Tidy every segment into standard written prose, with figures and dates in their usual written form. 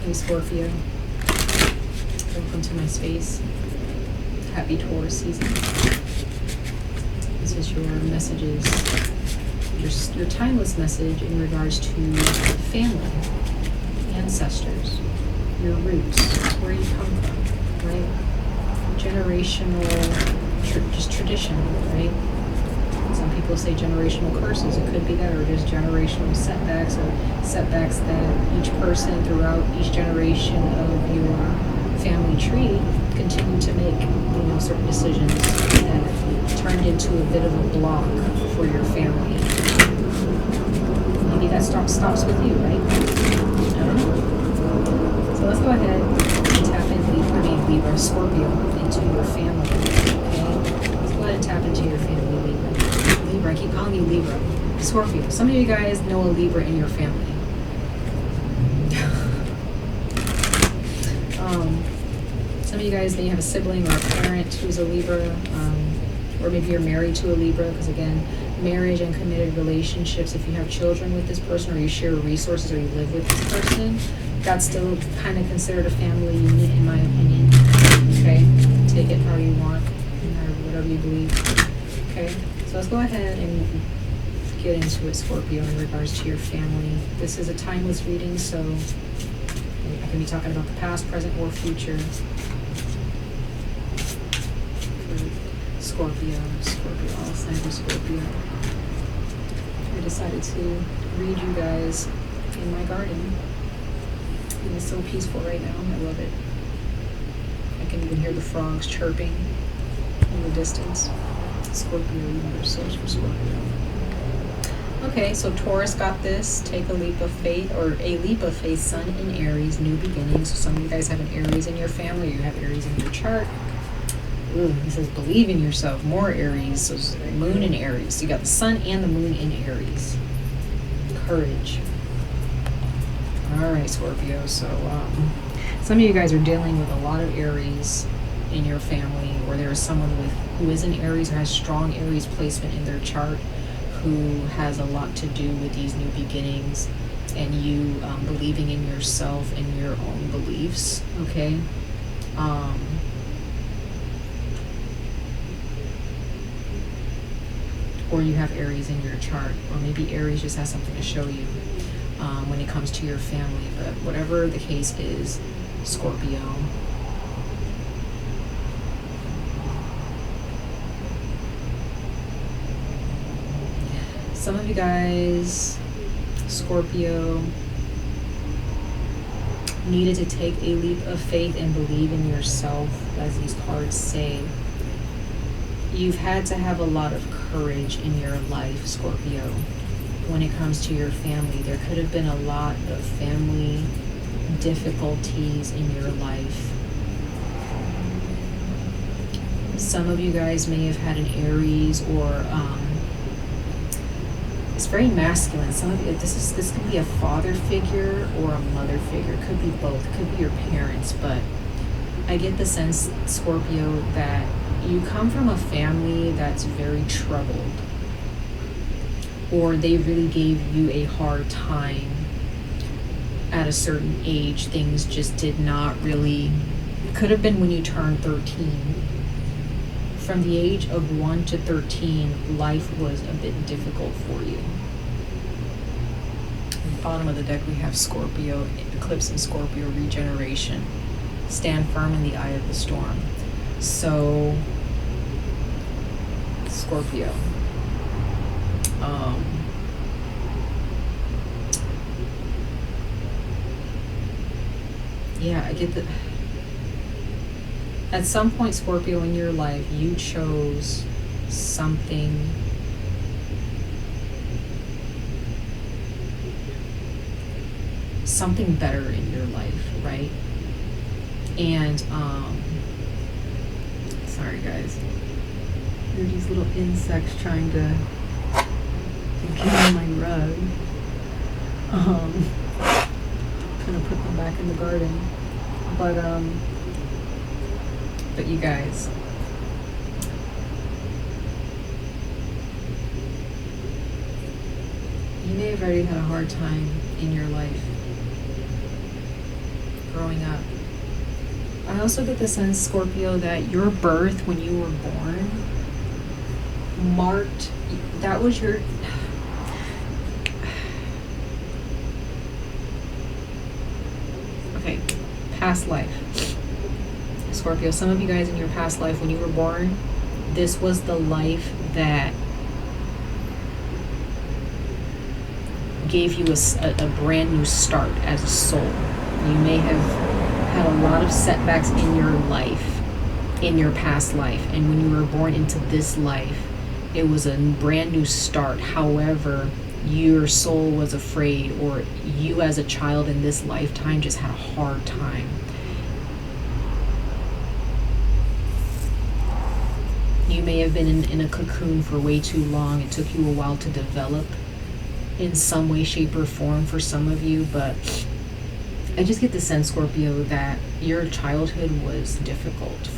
Hey Scorpio, welcome to my space. Happy Taurus season. This is your messages, your timeless message in regards to family, ancestors, your roots, where you come from, right? Generational, just tradition, right? Some people say generational curses. It could be that, or just generational setbacks, or setbacks that each person throughout each generation of your family tree continue to make, certain decisions that turned into a bit of a block for your family. Maybe that stops with you, right? I don't know. So let's go ahead and tap in Libra, Scorpio, into your family. Okay? Let's go ahead and tap into your family, Libra, I keep calling you Libra. Scorpio. Some of you guys know a Libra in your family. Some of you guys may have a sibling or a parent who's a Libra, or maybe you're married to a Libra, because again, marriage and committed relationships, if you have children with this person, or you share resources, or you live with this person, that's still kind of considered a family unit, in my opinion. Okay? Take it how you want, or whatever you believe. Okay? So let's go ahead and get into it, Scorpio, in regards to your family. This is a timeless reading, so I can be talking about the past, present, or future. For Scorpio, all signs of Scorpio. I decided to read you guys in my garden. It is so peaceful right now. I love it. I can even hear the frogs chirping in the distance. Scorpio, you know, source for Scorpio. Okay, so Taurus got this. Take a leap of faith, or a leap of faith. Sun in Aries, new beginnings. So some of you guys have an Aries in your family, or you have Aries in your chart. Ooh, he says believe in yourself. More Aries. So moon in Aries. So you got the sun and the moon in Aries. Courage. All right, Scorpio. So some of you guys are dealing with a lot of Aries in your family, or there is someone who is an Aries or has strong Aries placement in their chart, who has a lot to do with these new beginnings and you believing in yourself and your own beliefs. Okay. Or you have Aries in your chart, or maybe Aries just has something to show you when it comes to your family. But whatever the case is, Scorpio, some of you guys, Scorpio, needed to take a leap of faith and believe in yourself, as these cards say. You've had to have a lot of courage in your life, Scorpio, when it comes to your family. There could have been a lot of family difficulties in your life. Some of you guys may have had an Aries, or it's very masculine. Some of you, this could be a father figure or a mother figure. It could be both. It could be your parents. But I get the sense, Scorpio, that you come from a family that's very troubled, or they really gave you a hard time at a certain age. Things just did not really, it could have been when you turned 13. From the age of 1 to 13, life was a bit difficult for you. At the bottom of the deck, we have Scorpio, eclipse in Scorpio, regeneration. Stand firm in the eye of the storm. So, Scorpio. Yeah, I get that. At some point, Scorpio, in your life, you chose something better in your life, right? And sorry guys, there are these little insects trying to get on my rug. Gonna put them back in the garden, but you guys, you may have already had a hard time in your life. growing up. I also get the sense, Scorpio, that your birth when you were born marked, that was your, okay, past life. Scorpio, some of you guys in your past life when you were born, this was the life that gave you a brand new start as a soul. You may have had a lot of setbacks in your life, in your past life, and when you were born into this life, it was a brand new start. However, your soul was afraid, or you as a child in this lifetime just had a hard time. You may have been in a cocoon for way too long. It took you a while to develop in some way, shape, or form for some of you, but I just get the sense, Scorpio, that your childhood was difficult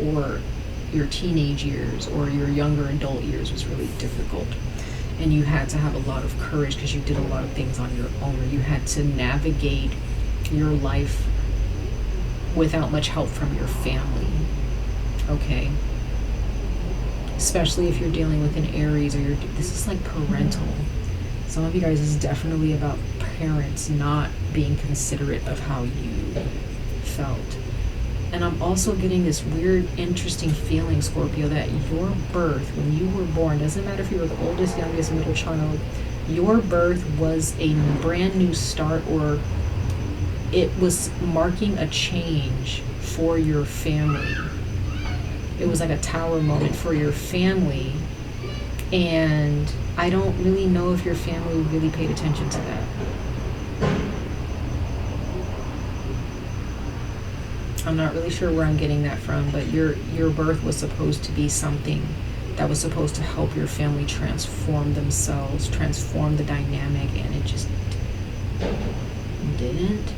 or your teenage years or your younger adult years was really difficult. And you had to have a lot of courage because you did a lot of things on your own, or you had to navigate your life without much help from your family, okay? Especially if you're dealing with an Aries, or this is like parental. Some of you guys is definitely about parents not being considerate of how you felt. And I'm also getting this weird, interesting feeling, Scorpio, that your birth, when you were born, doesn't matter if you were the oldest, youngest, middle child, your birth was a brand new start, or it was marking a change for your family. It was like a tower moment for your family. And I don't really know if your family really paid attention to that. I'm not really sure where I'm getting that from, but your birth was supposed to be something that was supposed to help your family transform themselves, transform the dynamic, and it just didn't.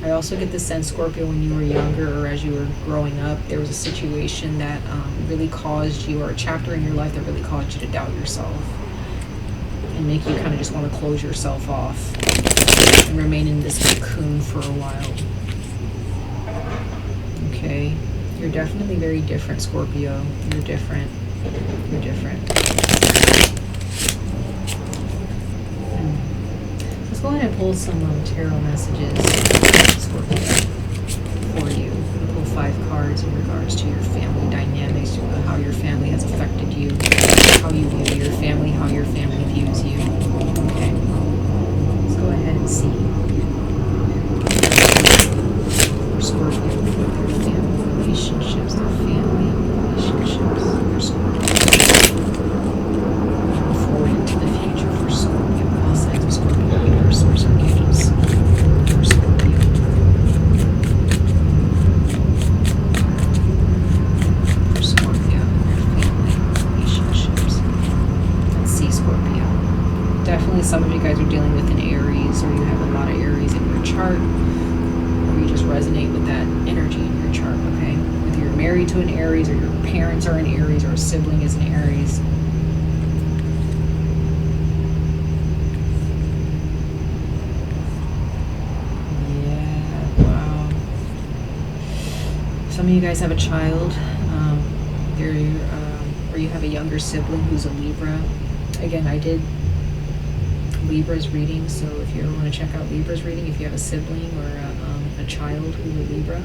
I also get the sense, Scorpio, when you were younger or as you were growing up, there was a situation that really caused you, or a chapter in your life that really caused you to doubt yourself and make you kind of just want to close yourself off and remain in this cocoon for a while. Okay, you're definitely very different, Scorpio. You're different. You're different. Let's go ahead and pull some tarot messages, Scorpio, for you. I'm going to pull 5 cards in regards to your family dynamics, how your family has affected you, how you view your family, how your family views you. Okay, let's go ahead and see. For Scorpio, for their family relationships, their family relationships, for Scorpio. Forward into the future for Scorpio, all signs of Scorpio, universe, source, and angels, for Scorpio. For Scorpio, their family relationships. Let's see, Scorpio. Definitely some of you guys are dealing with an Aries, or you have a lot of Aries in your chart, or you just resonate with that energy in your chart, okay? Whether you're married to an Aries, or your parents are an Aries, or a sibling is an Aries. Yeah, wow. Some of you guys have a child, or you have a younger sibling who's a Libra. Again, I did Libra's reading, so if you ever want to check out Libra's reading, if you have a sibling or a child who's a Libra.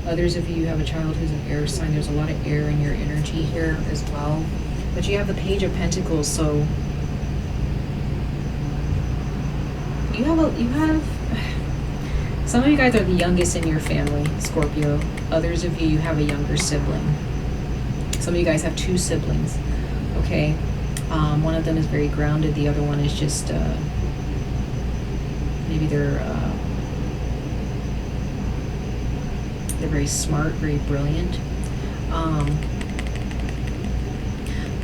Others of you have a child who's an air sign. There's a lot of air in your energy here as well. But you have the Page of Pentacles, so you have some of you guys are the youngest in your family, Scorpio. Others of you have a younger sibling. Some of you guys have 2 siblings, okay? One of them is very grounded. The other one is just maybe they're very smart, very brilliant.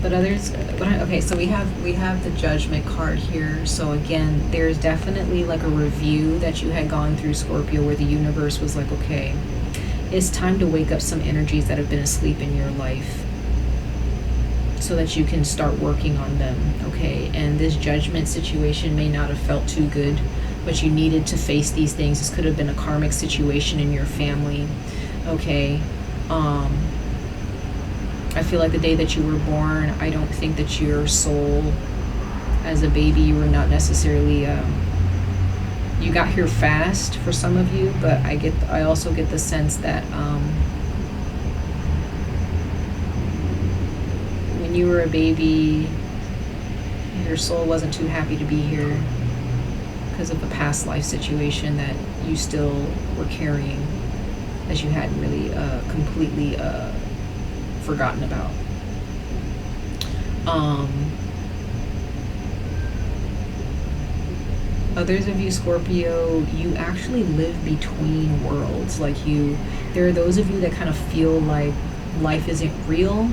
But others, okay, so we have the Judgment card here. So again, there's definitely like a review that you had gone through, Scorpio, where the universe was like, okay, it's time to wake up some energies that have been asleep in your life, so that you can start working on them, okay? And this Judgment situation may not have felt too good but you needed to face these things. This could have been a karmic situation in your family, okay? I feel like the day that you were born, I don't think that your soul, as a baby, you were not necessarily, you got here fast for some of you, but I also get the sense that when you were a baby, your soul wasn't too happy to be here because of a past life situation that you still were carrying, that you hadn't really completely forgotten about. Others of you, Scorpio, you actually live between worlds. Like there are those of you that kind of feel like life isn't real.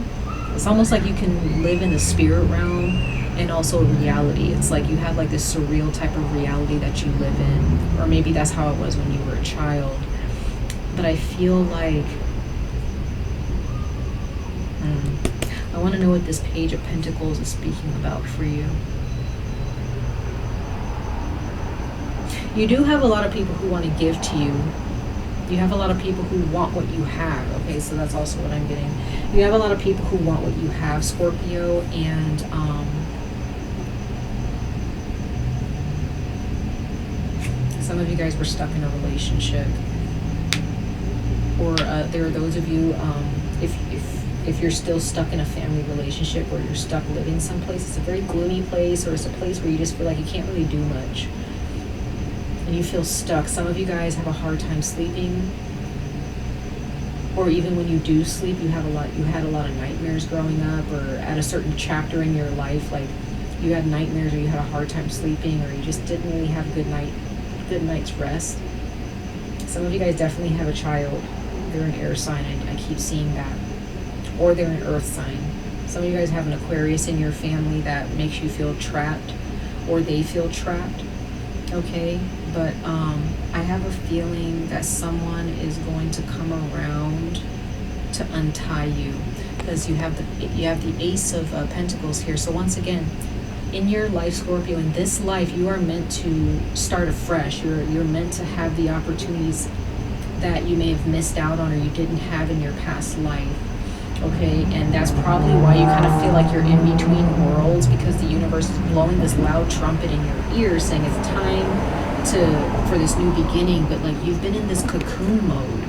It's almost like you can live in the spirit realm and also reality. It's like you have like this surreal type of reality that you live in, or maybe that's how it was when you were a child. But I feel like I want to know what this Page of Pentacles is speaking about for you. You do have a lot of people who want to give to you. You have a lot of people who want what you have. Okay, so that's also what I'm getting. You have a lot of people who want what you have, Scorpio, and some of you guys were stuck in a relationship, or there are those of you, if you're still stuck in a family relationship, or you're stuck living someplace, it's a very gloomy place, or it's a place where you just feel like you can't really do much and you feel stuck. Some of you guys have a hard time sleeping, or even when you do sleep, you had a lot of nightmares growing up, or at a certain chapter in your life, like you had nightmares, or you had a hard time sleeping, or you just didn't really have a good night's rest. Some of you guys definitely have a child. They're an air sign. I keep seeing that. Or they're an earth sign. Some of you guys have an Aquarius in your family that makes you feel trapped, or they feel trapped. Okay, but I have a feeling that someone is going to come around to untie you, because you have the Ace of Pentacles here. So once again, in your life, Scorpio, in this life, you are meant to start afresh. You're meant to have the opportunities that you may have missed out on, or you didn't have in your past life. Okay, and that's probably why you kind of feel like you're in between worlds, because the universe is blowing this loud trumpet in your ear saying it's time for this new beginning. But like, you've been in this cocoon mode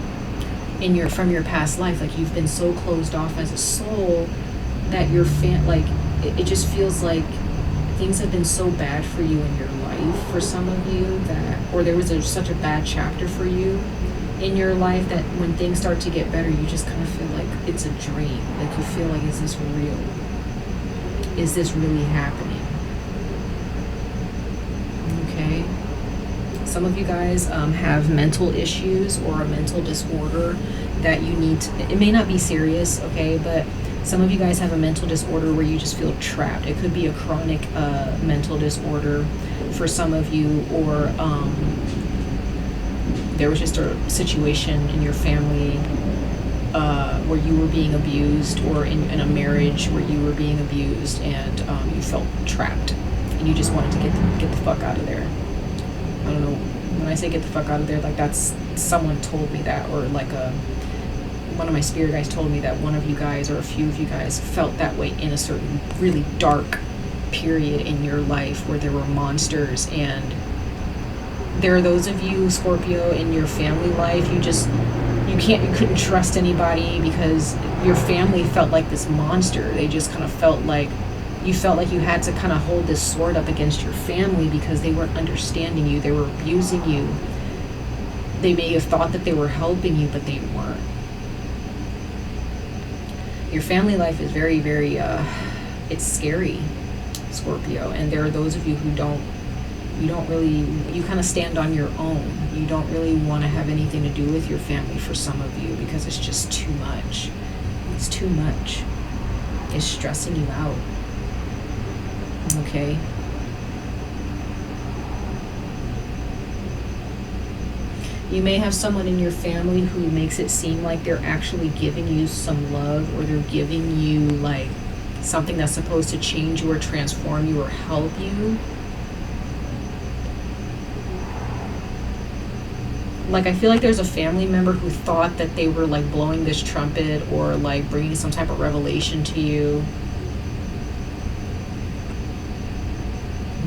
from your past life. Like, you've been so closed off as a soul that it just feels like things have been so bad for you in your life, for some of you, or there was such a bad chapter for you in your life that when things start to get better, you just kind of feel like it's a dream. Like, you feel like, is this real? Is this really happening? Okay. Some of you guys have mental issues or a mental disorder that you need to, it may not be serious, okay, but some of you guys have a mental disorder where you just feel trapped. It could be a chronic mental disorder for some of you, or there was just a situation in your family where you were being abused, or in a marriage where you were being abused, and you felt trapped and you just wanted to get the fuck out of there. I don't know, when I say get the fuck out of there, like, that's, someone told me that, or like one of my spirit guides told me that one of you guys, or a few of you guys, felt that way in a certain really dark period in your life where there were monsters. And there are those of you, Scorpio, in your family life, you couldn't trust anybody because your family felt like this monster. They just kind of felt like you had to kind of hold this sword up against your family because they weren't understanding you. They were abusing you. They may have thought that they were helping you, but they weren't. Your family life is very, very, it's scary, Scorpio. And there are those of you who you kind of stand on your own. You don't really want to have anything to do with your family, for some of you, because it's just too much. It's too much. It's stressing you out. Okay? You may have someone in your family who makes it seem like they're actually giving you some love, or they're giving you like something that's supposed to change you or transform you or help you. like, I feel like there's a family member who thought that they were like blowing this trumpet or like bringing some type of revelation to you,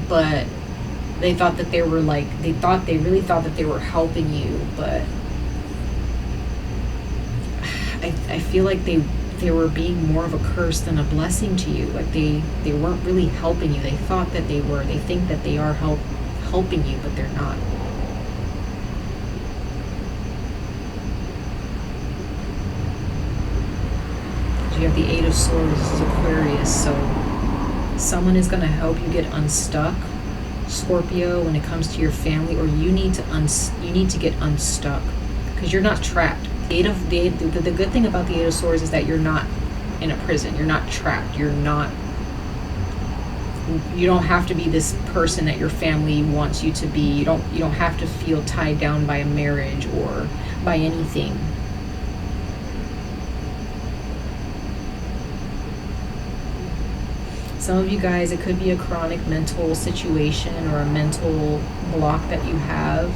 but they thought that they were like, they really thought that they were helping you, but I feel like they were being more of a curse than a blessing to you. Like they weren't really helping you. They thought that they were. They think that they are helping you, but they're not. You have the Eight of Swords. This is Aquarius, so someone is going to help you get unstuck, Scorpio, when it comes to your family, or you need to get unstuck because you're not trapped. The good thing about the Eight of Swords is that you're not in a prison. You're not trapped. You don't have to be this person that your family wants you to be. You don't have to feel tied down by a marriage or by anything. Some of you guys, it could be a chronic mental situation or a mental block that you have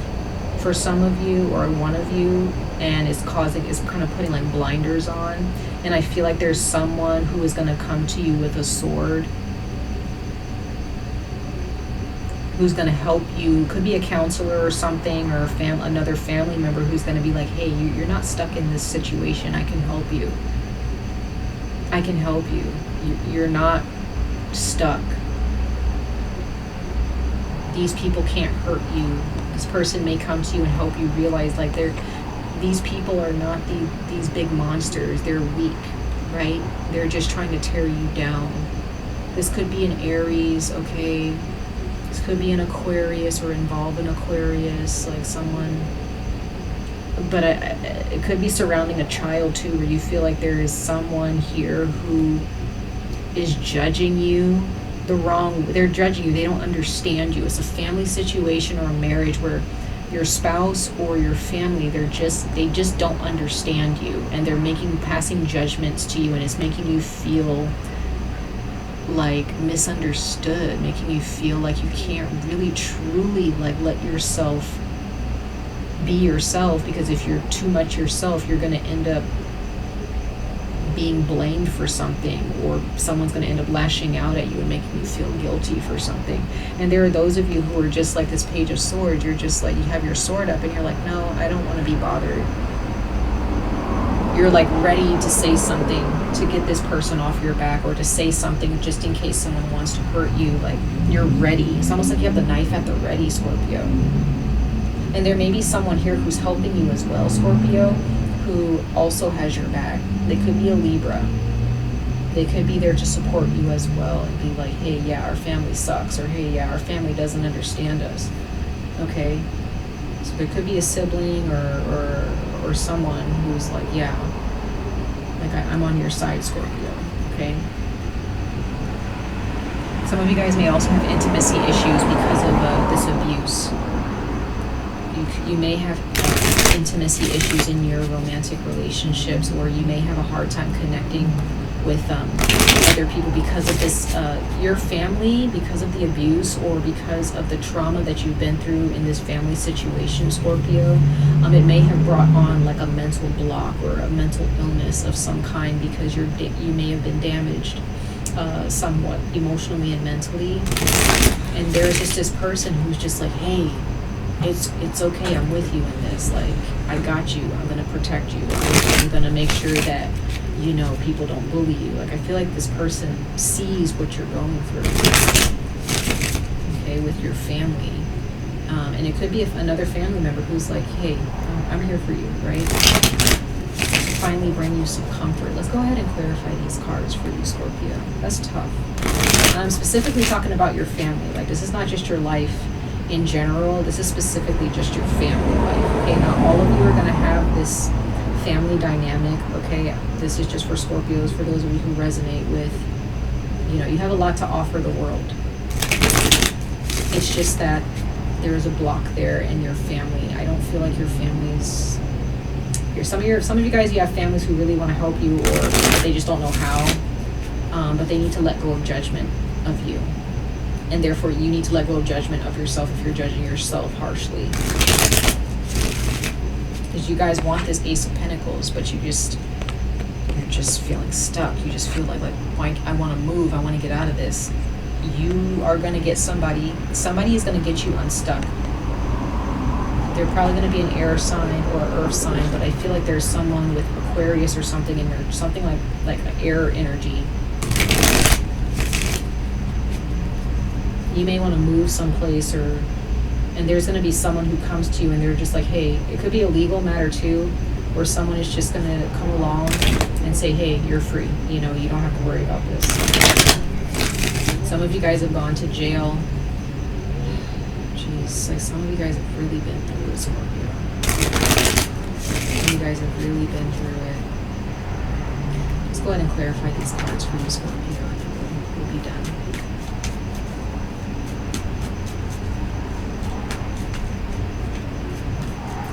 for some of you or one of you, and it's kind of putting like blinders on. And I feel like there's someone who is going to come to you with a sword, who's going to help you. Could be a counselor or something, or another family member who's going to be like, hey, you're not stuck in this situation. I can help you. I can help you. You're not stuck. These people can't hurt you. This person may come to you and help you realize like these people are not these big monsters. They're weak, right? They're just trying to tear you down. This could be an Aries, okay? This could be an Aquarius or involve an Aquarius, like someone. But it could be surrounding a child too, where you feel like there is someone here who is judging you they're judging you. They don't understand you. It's a family situation or a marriage where your spouse or your family, they just don't understand you, and they're passing judgments to you, and it's making you feel like misunderstood, making you feel like you can't really truly like let yourself be yourself, because if you're too much yourself, you're going to end up being blamed for something, or someone's going to end up lashing out at you and making you feel guilty for something. And there are those of you who are just like this Page of Swords. You're just like, you have your sword up and you're like, no, I don't want to be bothered. You're like ready to say something to get this person off your back, or to say something just in case someone wants to hurt you. Like, you're ready. It's almost like you have the knife at the ready, Scorpio. And there may be someone here who's helping you as well, Scorpio, who also has your back. They could be a Libra. They could be there to support you as well and be like, hey, yeah, our family sucks, or hey, yeah, our family doesn't understand us. Okay? So there could be a sibling or someone who's like, yeah, like I'm on your side, Scorpio. Okay? Some of you guys may also have intimacy issues because of this abuse. You may have intimacy issues in your romantic relationships, or you may have a hard time connecting with other people because of this, your family, because of the abuse, or because of the trauma that you've been through in this family situation, Scorpio. It may have brought on like a mental block or a mental illness of some kind, because you may have been damaged somewhat emotionally and mentally. And there's just this person who's just like, hey, it's okay, I'm with you in this. Like, I got you. I'm going to protect you. I'm going to make sure that, you know, people don't bully you. Like, I feel like this person sees what you're going through, okay, with your family. And it could be another family member who's like, hey, I'm here for you, right? Finally bring you some comfort. Let's go ahead and clarify these cards for you, Scorpio. That's tough. I'm specifically talking about your family. Like, this is not just your life in general. This is specifically just your family life. Okay, not all of you are going to have this family dynamic. Okay, this is just for Scorpios, for those of you who resonate with, you know, you have a lot to offer the world. It's just that there is a block there in your family. I don't feel like your family's some of you guys, you have families who really want to help you, or they just don't know how, but they need to let go of judgment of you. And therefore, you need to let go of judgment of yourself if you're judging yourself harshly. Because you guys want this Ace of Pentacles, but you're just feeling stuck. You just feel like I want to move, I want to get out of this. You are going to get somebody is going to get you unstuck. They're probably going to be an air sign or earth sign, but I feel like there's someone with Aquarius or something in there, something like an air energy. You may want to move someplace, and there's going to be someone who comes to you and they're just like, hey, it could be a legal matter too, where someone is just going to come along and say, hey, you're free. You know, you don't have to worry about this. Some of you guys have gone to jail. Jeez, like some of you guys have really been through it, Scorpio. Some of you guys have really been through it. Let's go ahead and clarify these cards for you, Scorpio. We'll be done.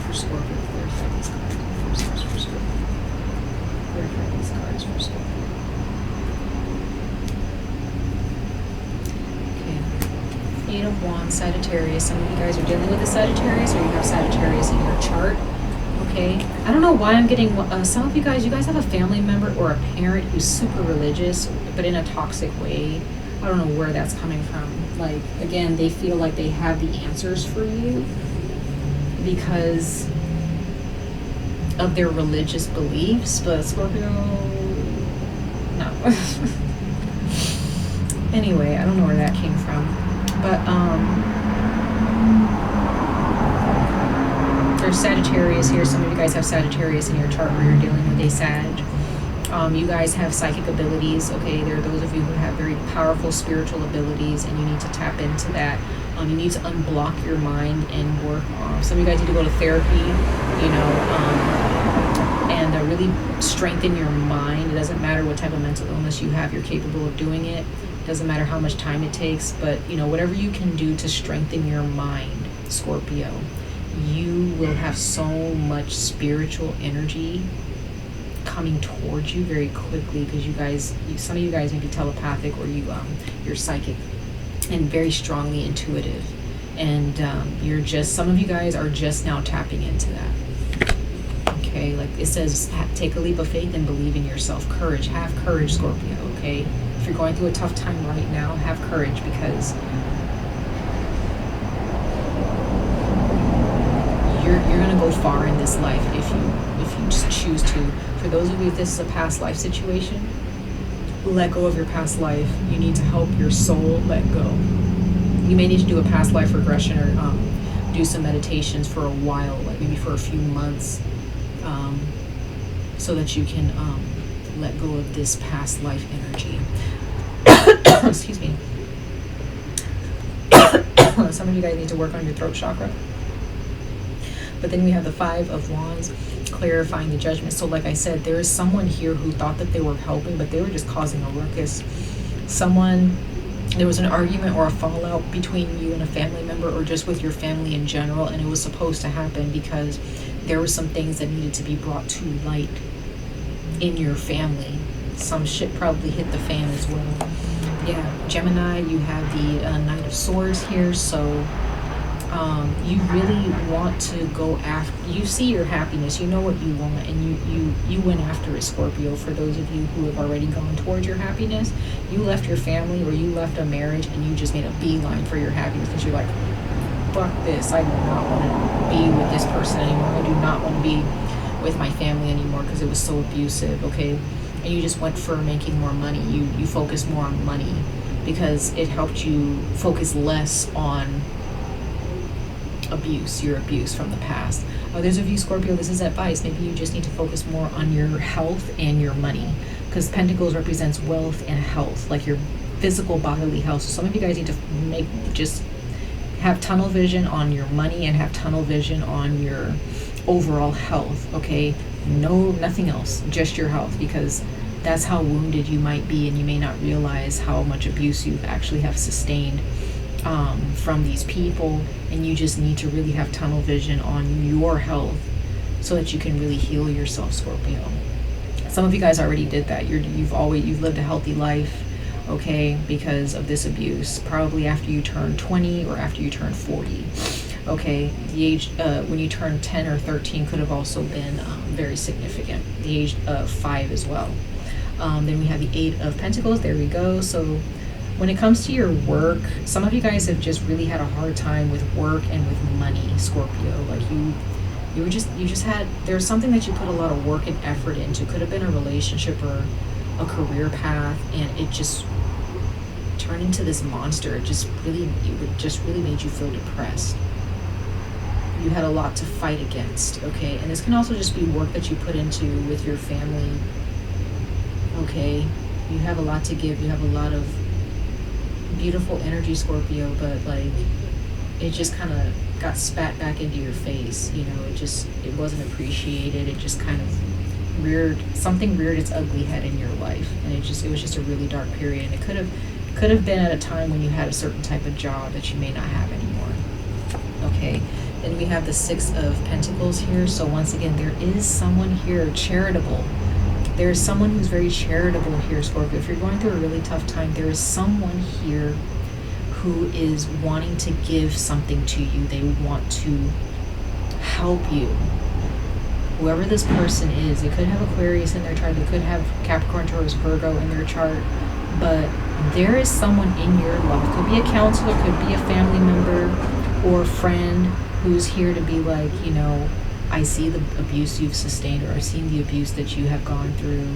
For Scorpio, clarify these cards. For Scorpio. Clarify these cards for Scorpio. Eight of Wands, Sagittarius. Some of you guys are dealing with a Sagittarius, or you have Sagittarius in your chart. Okay, I don't know why I'm getting some of you guys have a family member or a parent who's super religious, but in a toxic way. I don't know where that's coming from. Like, again, they feel like they have the answers for you because of their religious beliefs, but Scorpio, no. Anyway, I don't know where that came from. But there's Sagittarius here. Some of you guys have Sagittarius in your chart where you're dealing with a Sag. You guys have psychic abilities, okay? There are those of you who have very powerful spiritual abilities, and you need to tap into that. You need to unblock your mind and work on. Some of you guys need to go to therapy, you know, and really strengthen your mind. It doesn't matter what type of mental illness you have, you're capable of doing it. Doesn't matter how much time it takes, but you know, whatever you can do to strengthen your mind, Scorpio, you will have so much spiritual energy coming towards you very quickly, because some of you guys may be telepathic, or you're psychic and very strongly intuitive, and some of you guys are just now tapping into that. Okay, like it says, take a leap of faith and believe in yourself. Courage, have courage, Scorpio. Okay. If you're going through a tough time right now, have courage, because you're gonna go far in this life if you just choose to. For those of you, if this is a past life situation, let go of your past life. You need to help your soul let go. You may need to do a past life regression, or do some meditations for a while, like maybe for a few months, so that you can let go of this past life energy. Excuse me. Some of you guys need to work on your throat chakra. But then we have the Five of Wands, clarifying the Judgment. So like I said, there is someone here who thought that they were helping, but they were just causing a ruckus. There was an argument or a fallout between you and a family member, or just with your family in general, and it was supposed to happen because there were some things that needed to be brought to light in your family. Some shit probably hit the fan as well. Yeah, Gemini, you have the Knight of Swords here, so you really want to go after, you see your happiness, you know what you want, and you went after it, Scorpio. For those of you who have already gone towards your happiness, you left your family or you left a marriage and you just made a beeline for your happiness, because you're like, fuck this, I do not want to be with this person anymore, I do not want to be with my family anymore because it was so abusive, okay? And you just went for making more money. You focus more on money because it helped you focus less on your abuse from the past. Others of you, Scorpio, this is advice. Maybe you just need to focus more on your health and your money, because Pentacles represents wealth and health, like your physical bodily health. So some of you guys need to just have tunnel vision on your money and have tunnel vision on your overall health, okay? No, nothing else, just your health, because that's how wounded you might be, and you may not realize how much abuse you actually have sustained from these people, and you just need to really have tunnel vision on your health so that you can really heal yourself, Scorpio. Some of you guys already did that. You've lived a healthy life, okay, because of this abuse, probably after you turn 20 or after you turn 40. Okay, the age, when you turn 10 or 13 could have also been very significant. The age of 5 as well. Then we have the 8 of Pentacles, there we go. So when it comes to your work, some of you guys have just really had a hard time with work and with money, Scorpio. Like you just had, there's something that you put a lot of work and effort into. Could have been a relationship or a career path, and it just turned into this monster. It just really made you feel depressed. You had a lot to fight against, okay? And this can also just be work that you put into with your family, okay? You have a lot to give. You have a lot of beautiful energy, Scorpio, but like it just kind of got spat back into your face, you know. It wasn't appreciated. It just kind of something reared its ugly head in your life, and it was just a really dark period. And it could have been at a time when you had a certain type of job that you may not have anymore, okay? Then we have the 6 of Pentacles here. So once again, there is someone here charitable. There is someone who's very charitable here, Scorpio. If you're going through a really tough time, there is someone here who is wanting to give something to you. They want to help you. Whoever this person is, they could have Aquarius in their chart, they could have Capricorn, Taurus, Virgo in their chart, but there is someone in your life, could be a counselor, could be a family member or a friend, who's here to be like, you know, I see the abuse you've sustained, or I've seen the abuse that you have gone through.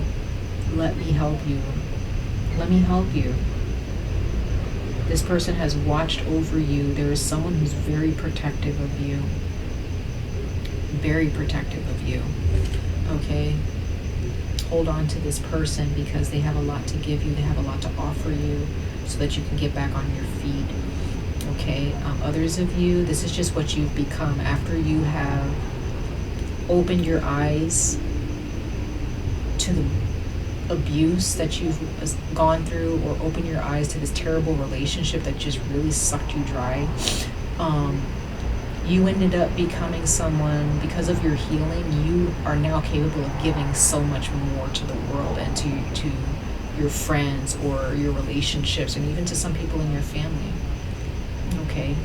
Let me help you. Let me help you. This person has watched over you. There is someone who's very protective of you. Very protective of you. Okay? Hold on to this person because they have a lot to give you. They have a lot to offer you so that you can get back on your feet. Okay? Others of you, this is just what you've become after you have opened your eyes to the abuse that you've gone through, or open your eyes to this terrible relationship that just really sucked you dry. You ended up becoming someone, because of your healing, you are now capable of giving so much more to the world and to your friends or your relationships, and even to some people in your family. Okay.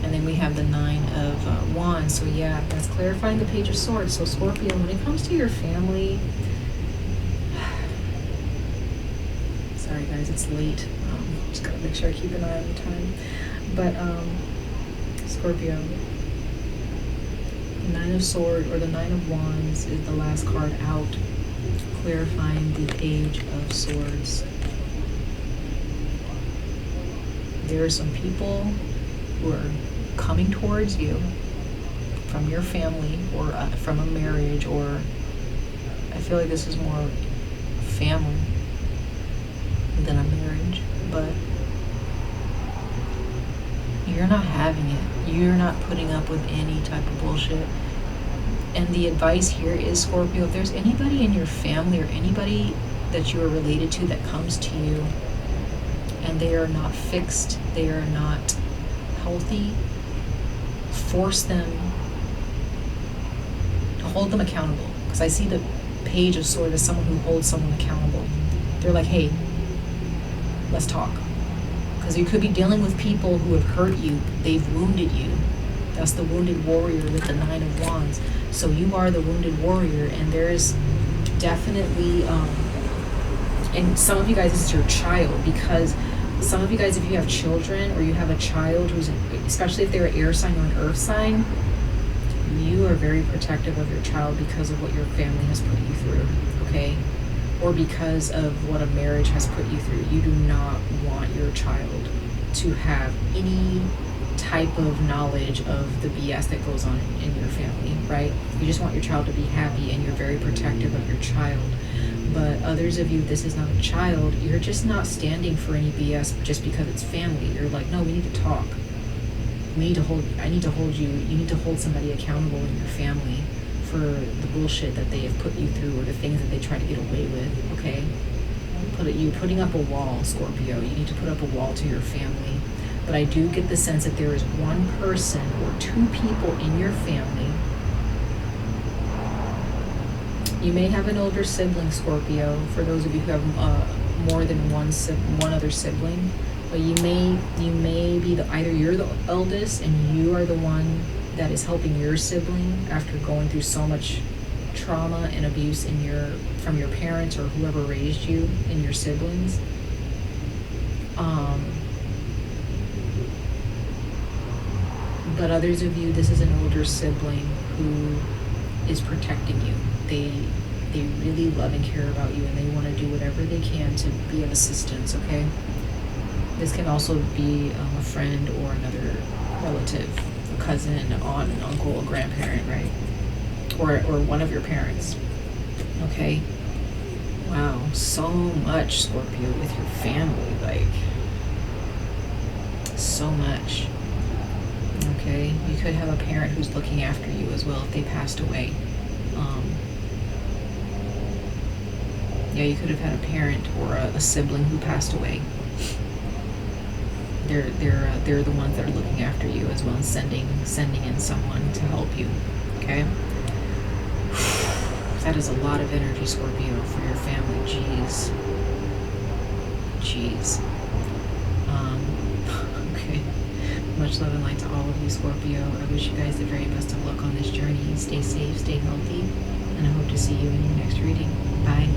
And then we have the 9 of Wands. So yeah, that's clarifying the Page of Swords. So Scorpio, when it comes to your family, sorry guys, it's late. Just gotta make sure I keep an eye on the time. But Scorpio, the 9 of Swords, or the 9 of Wands, is the last card out, clarifying the Page of Swords. There are some people who are coming towards you from your family, or from a marriage, or I feel like this is more family than a marriage, but you're not having it. You're not putting up with any type of bullshit. And the advice here is, Scorpio, if there's anybody in your family or anybody that you are related to that comes to you and they are not fixed, they are not healthy, force them to hold them accountable. Because I see the Page of Swords as someone who holds someone accountable. They're like, hey, let's talk. Because you could be dealing with people who have hurt you, they've wounded you. That's the wounded warrior with the 9 of Wands. So you are the wounded warrior, and there's definitely, and some of you guys, this is your child, because some of you guys, if you have children, or you have a child who's, especially if they're an air sign or an earth sign, you are very protective of your child because of what your family has put you through, okay? Or because of what a marriage has put you through. You do not want your child to have any type of knowledge of the BS that goes on in your family, right? You just want your child to be happy, and you're very protective of your child. But others of you, this is not a child. You're just not standing for any BS just because it's family. You're like, no, we need to talk. I need to hold you. You need to hold somebody accountable in your family for the bullshit that they have put you through, or the things that they try to get away with, okay? You're putting up a wall, Scorpio. You need to put up a wall to your family. But I do get the sense that there is one person or two people in your family. You may have an older sibling, Scorpio, for those of you who have more than one other sibling. But But you may be either you're the eldest and you are the one that is helping your sibling after going through so much trauma and abuse from your parents or whoever raised you and your siblings. But others of you, this is an older sibling who is protecting you. They really love and care about you, and they want to do whatever they can to be of assistance, okay? This can also be a friend or another relative, a cousin, an aunt, an uncle, a grandparent, right? Or one of your parents, okay? Wow, so much, Scorpio, with your family, like, so much. Okay, you could have a parent who's looking after you as well if they passed away. Yeah, you could have had a parent or a sibling who passed away. They're the ones that are looking after you as well, and sending in someone to help you. Okay, that is a lot of energy, Scorpio, for your family. Jeez. Okay. Much love and light to all of you, Scorpio. I wish you guys the very best of luck on this journey. Stay safe, stay healthy, and I hope to see you in your next reading. Bye.